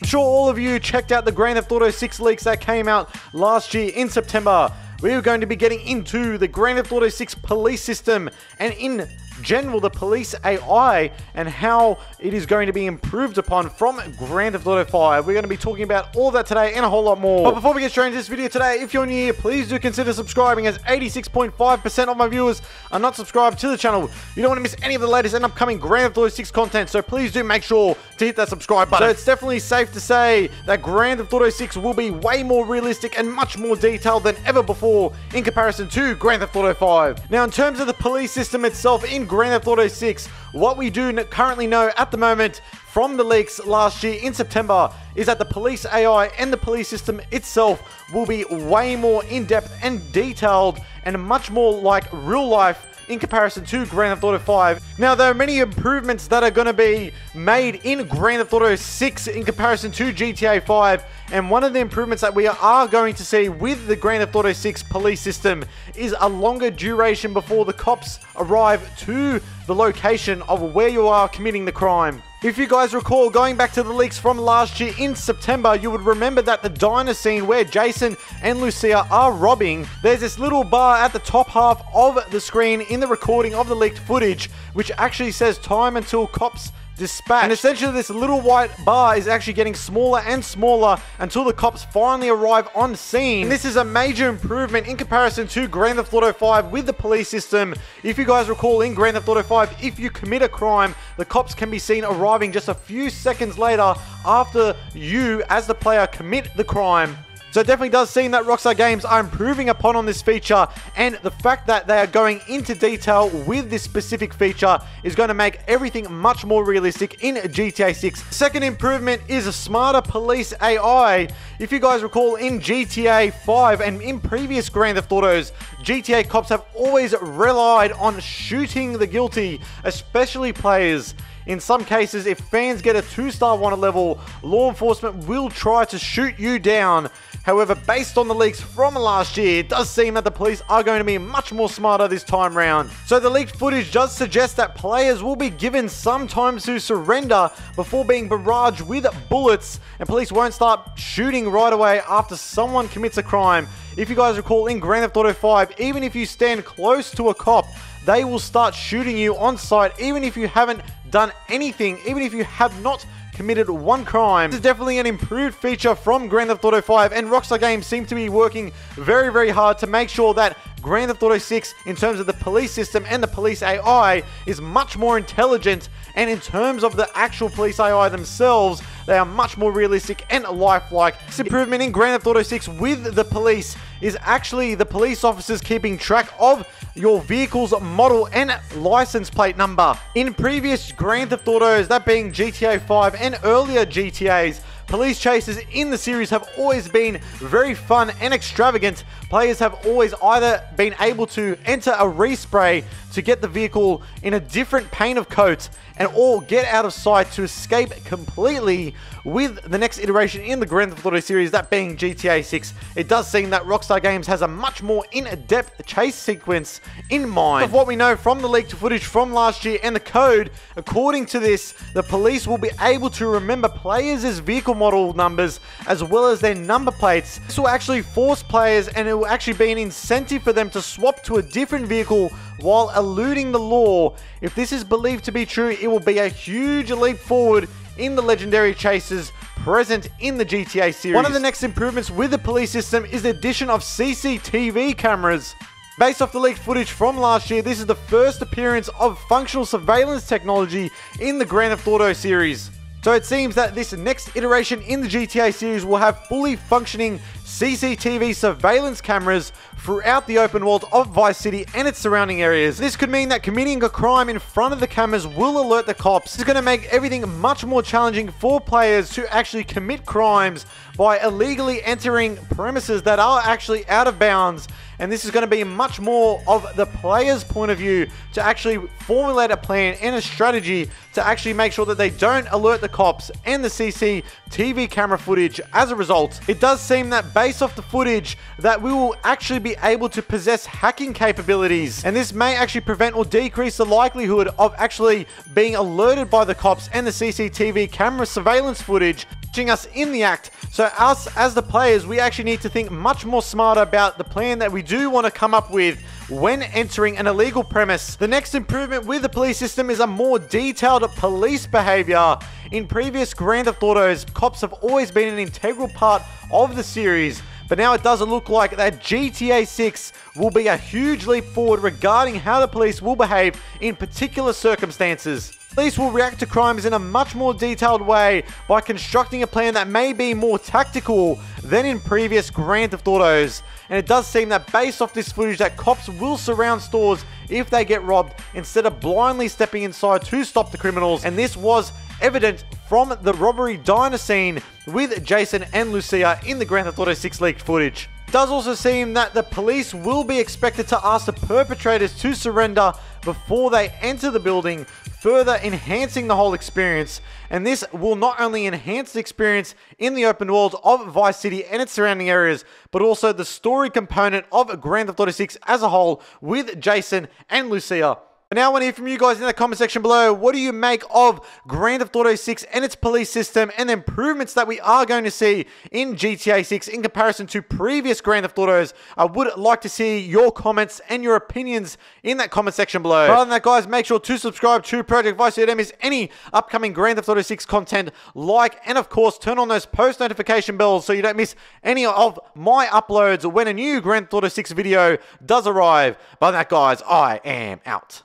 sure all of you checked out the Grand Theft Auto 6 leaks that came out last year in September. We are going to be getting into the Grand Theft Auto 6 police system and in general the police AI and how it is going to be improved upon from Grand Theft Auto 5. We're going to be talking about all that today and a whole lot more. But before we get straight into this video today, if you're new here, please do consider subscribing, as 86.5% of my viewers are not subscribed to the channel. You don't want to miss any of the latest and upcoming Grand Theft Auto 6 content, so please do make sure to hit that subscribe button. So it's definitely safe to say that Grand Theft Auto 6 will be way more realistic and much more detailed than ever before in comparison to Grand Theft Auto 5. Now, in terms of the police system itself in Grand Theft Auto 6, what we do currently know at the moment from the leaks last year in September is that the police AI and the police system itself will be way more in-depth and detailed and much more like real life in comparison to Grand Theft Auto 5. Now, there are many improvements that are going to be made in Grand Theft Auto 6 in comparison to GTA 5, and one of the improvements that we are going to see with the Grand Theft Auto 6 police system is a longer duration before the cops arrive to the location of where you are committing the crime. If you guys recall, going back to the leaks from last year in September, you would remember that the diner scene where Jason and Lucia are robbing, there's this little bar at the top half of the screen in the recording of the leaked footage, which actually says time until cops dispatch. And essentially this little white bar is actually getting smaller and smaller until the cops finally arrive on scene. And this is a major improvement in comparison to Grand Theft Auto 5 with the police system. If you guys recall, in Grand Theft Auto 5, if you commit a crime, the cops can be seen arriving just a few seconds later after you as the player commit the crime. So it definitely does seem that Rockstar Games are improving upon on this feature, and the fact that they are going into detail with this specific feature is going to make everything much more realistic in GTA 6. Second improvement is a smarter police AI. If you guys recall, in GTA 5 and in previous Grand Theft Autos, GTA cops have always relied on shooting the guilty, especially players. In some cases, if fans get a 2-star wanted level, law enforcement will try to shoot you down. However, based on the leaks from last year, it does seem that the police are going to be much more smarter this time round. So the leaked footage does suggest that players will be given some time to surrender before being barraged with bullets, and police won't start shooting right away after someone commits a crime. If you guys recall, in Grand Theft Auto 5, even if you stand close to a cop, they will start shooting you on sight, even if you haven't done anything, even if you have not committed one crime. This is definitely an improved feature from Grand Theft Auto 5, and Rockstar Games seem to be working very, very hard to make sure that Grand Theft Auto 6, in terms of the police system and the police AI, is much more intelligent, and in terms of the actual police AI themselves, they are much more realistic and lifelike. This improvement in Grand Theft Auto 6 with the police is actually the police officers keeping track of your vehicle's model and license plate number. In previous Grand Theft Autos, that being GTA 5 and earlier GTAs, police chases in the series have always been very fun and extravagant. Players have always either been able to enter a respray to get the vehicle in a different paint of coat and or get out of sight to escape completely with the next iteration in the Grand Theft Auto series, that being GTA 6. It does seem that Rockstar Games has a much more in-depth chase sequence in mind. Of what we know from the leaked footage from last year and the code, according to this, the police will be able to remember players' vehicle model numbers as well as their number plates. This will actually force players, and it will actually be an incentive for them to swap to a different vehicle while eluding the law. If this is believed to be true, it will be a huge leap forward in the legendary chases present in the GTA series. One of the next improvements with the police system is the addition of CCTV cameras. Based off the leaked footage from last year, this is the first appearance of functional surveillance technology in the Grand Theft Auto series. So it seems that this next iteration in the GTA series will have fully functioning CCTV surveillance cameras throughout the open world of Vice City and its surrounding areas. This could mean that committing a crime in front of the cameras will alert the cops. This is going to make everything much more challenging for players to actually commit crimes by illegally entering premises that are actually out of bounds. And this is going to be much more of the player's point of view to actually formulate a plan and a strategy to actually make sure that they don't alert the cops and the CCTV camera footage as a result. It does seem that based off the footage that we will actually be able to possess hacking capabilities, and this may actually prevent or decrease the likelihood of actually being alerted by the cops and the CCTV camera surveillance footage catching us in the act. So us, as the players, we actually need to think much more smarter about the plan that we do want to come up with when entering an illegal premise. The next improvement with the police system is a more detailed police behavior. In previous Grand Theft Autos, cops have always been an integral part of the series, but now it doesn't look like that GTA 6 will be a huge leap forward regarding how the police will behave in particular circumstances. Police will react to crimes in a much more detailed way by constructing a plan that may be more tactical than in previous Grand Theft Autos. And it does seem that based off this footage that cops will surround stores if they get robbed instead of blindly stepping inside to stop the criminals. And this was evident from the robbery diner scene with Jason and Lucia in the Grand Theft Auto 6 leaked footage. It does also seem that the police will be expected to ask the perpetrators to surrender before they enter the building, further enhancing the whole experience. And this will not only enhance the experience in the open world of Vice City and its surrounding areas, but also the story component of Grand Theft Auto 6 as a whole with Jason and Lucia. And now I want to hear from you guys in the comment section below. What do you make of Grand Theft Auto 6 and its police system and the improvements that we are going to see in GTA 6 in comparison to previous Grand Theft Autos? I would like to see your comments and your opinions in that comment section below. Other than that, guys, make sure to subscribe to Project Vice so you don't miss any upcoming Grand Theft Auto 6 content. Like, and of course, turn on those post notification bells so you don't miss any of my uploads when a new Grand Theft Auto 6 video does arrive. But other than that, guys, I am out.